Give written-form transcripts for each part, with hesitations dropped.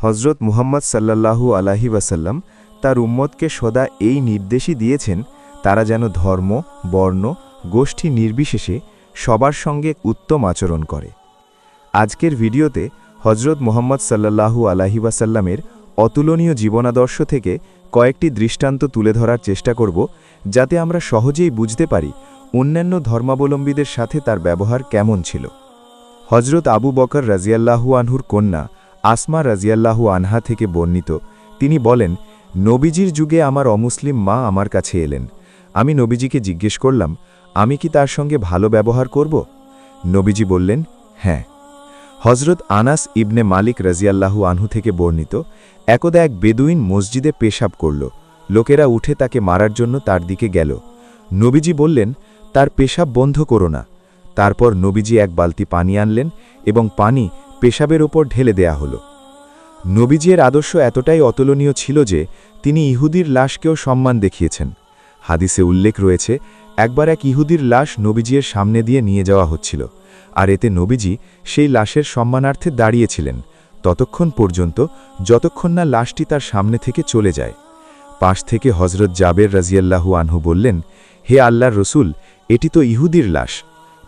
হজরত মুহাম্মদ সাল্লাল্লাহু আলাইহি ওয়াসাল্লাম তার উম্মতকে সদা এই নির্দেশই দিয়েছেন, তারা যেন ধর্ম, বর্ণ, গোষ্ঠী নির্বিশেষে সবার সঙ্গে উত্তম আচরণ করে। আজকের ভিডিওতে হজরত মুহাম্মদ সাল্লাল্লাহু আলাইহি ওয়াসাল্লামের অতুলনীয় জীবনাদর্শ থেকে কয়েকটি দৃষ্টান্ত তুলে ধরার চেষ্টা করব, যাতে আমরা সহজেই বুঝতে পারি অন্যান্য ধর্মাবলম্বীদের সাথে তার ব্যবহার কেমন ছিল। হজরত আবু বকর রাজিয়াল্লাহু আনহুর কন্যা আসমা রাজিয়াল্লাহু আনহা থেকে বর্ণিত, তিনি বলেন, নবীজির যুগে আমার অমুসলিম মা আমার কাছে এলেন। আমি নবীজিকে জিজ্ঞেস করলাম, আমি কি তার সঙ্গে ভালো ব্যবহার করব? নবীজি বললেন, হ্যাঁ। হজরত আনাস ইবনে মালিক রাজিয়াল্লাহু আনহু থেকে বর্ণিত, একদা এক বেদুইন মসজিদে পেশাব করল। লোকেরা উঠে তাকে মারার জন্য তার দিকে গেল। নবীজি বললেন, তার পেশাব বন্ধ করো না। তারপর নবীজি এক বালতি পানি আনলেন এবং পানি পেশাবের ওপর ঢেলে দেয়া হল। নবীজির আদর্শ এতটাই অতুলনীয় ছিল যে তিনি ইহুদির লাশকেও সম্মান দেখিয়েছেন। হাদিসে উল্লেখ রয়েছে, একবার এক ইহুদির লাশ নবীজির সামনে দিয়ে নিয়ে যাওয়া হচ্ছিল, আর এতে নবীজি সেই লাশের সম্মানার্থে দাঁড়িয়েছিলেন ততক্ষণ পর্যন্ত যতক্ষণ না লাশটি তার সামনে থেকে চলে যায়। পাশ থেকে হজরত জাবের রাজিয়াল্লাহু আনহু বললেন, হে আল্লাহর রসুল, এটি তো ইহুদির লাশ।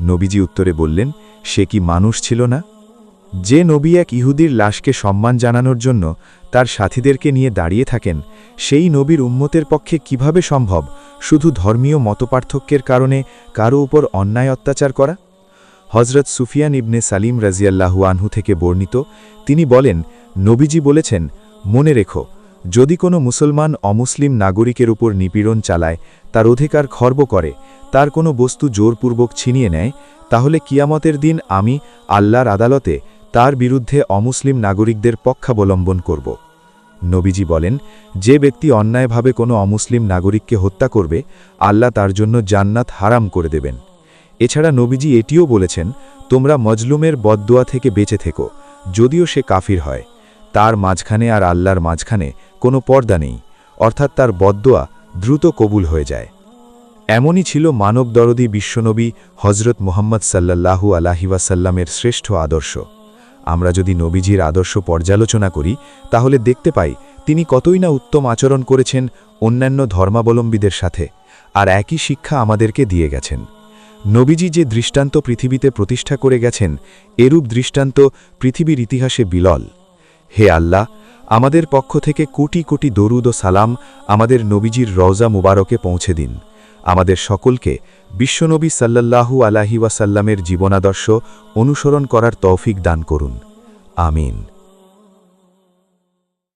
নবীজি উত্তরে বললেন, সে কি মানুষ ছিল না? যে নবী এক ইহুদির লাশকে সম্মান জানানোর জন্য তার সাথীদেরকে নিয়ে দাঁড়িয়ে থাকেন, সেই নবীর উম্মতের পক্ষে কিভাবে সম্ভব শুধু ধর্মীয় মতপার্থক্যের কারণে কারো উপর অন্যায় অত্যাচার করা? হজরত সুফিয়ান ইবনে সালিম রাজিয়াল্লাহু আনহু থেকে বর্ণিত, তিনি বলেন, নবীজি বলেছেন, মনে রেখো, যদি কোনো মুসলমান অমুসলিম নাগরিকের উপর নিপীড়ন চালায়, তার অধিকার খর্ব করে, তার কোনো বস্তু জোরপূর্বক ছিনিয়ে নেয়, তাহলে কিয়ামতের দিন আমি আল্লাহর আদালতে তার বিরুদ্ধে অমুসলিম নাগরিকদের পক্ষাবলম্বন করব। নবীজি বলেন, যে ব্যক্তি অন্যায়ভাবে কোনো অমুসলিম নাগরিককে হত্যা করবে, আল্লাহ তার জন্য জান্নাত হারাম করে দেবেন। এছাড়া নবীজি এটিও বলেছেন, তোমরা মজলুমের বদদোয়া থেকে বেঁচে থেকো, যদিও সে কাফির হয়। তার মাঝখানে আর আল্লাহর মাঝখানে কোনো পর্দা নেই, অর্থাৎ তার বদদোয়া দ্রুত কবুল হয়ে যায়। এমনই ছিল মানবদরদী বিশ্বনবী হজরত মুহাম্মদ সাল্লাল্লাহু আলাইহি ওয়াসাল্লামের শ্রেষ্ঠ আদর্শ। আমরা যদি নবীজির আদর্শ পর্যালোচনা করি, তাহলে দেখতে পাই তিনি কতই না উত্তম আচরণ করেছেন অন্যান্য ধর্মাবলম্বীদের সাথে, আর একই শিক্ষা আমাদেরকে দিয়ে গেছেন। নবীজি যে দৃষ্টান্ত পৃথিবীতে প্রতিষ্ঠা করে গেছেন, এরূপ দৃষ্টান্ত পৃথিবীর ইতিহাসে বিরল। হে আল্লাহ, আমাদের পক্ষ থেকে কোটি কোটি দরুদ ও সালাম আমাদের নবীজির রওজা মুবারকে পৌঁছে দিন। আমাদের সকলকে বিশ্বনবী সাল্লাল্লাহু আলাইহি ওয়াসাল্লামের জীবনাদর্শ অনুসরণ করার তৌফিক দান করুন। আমিন।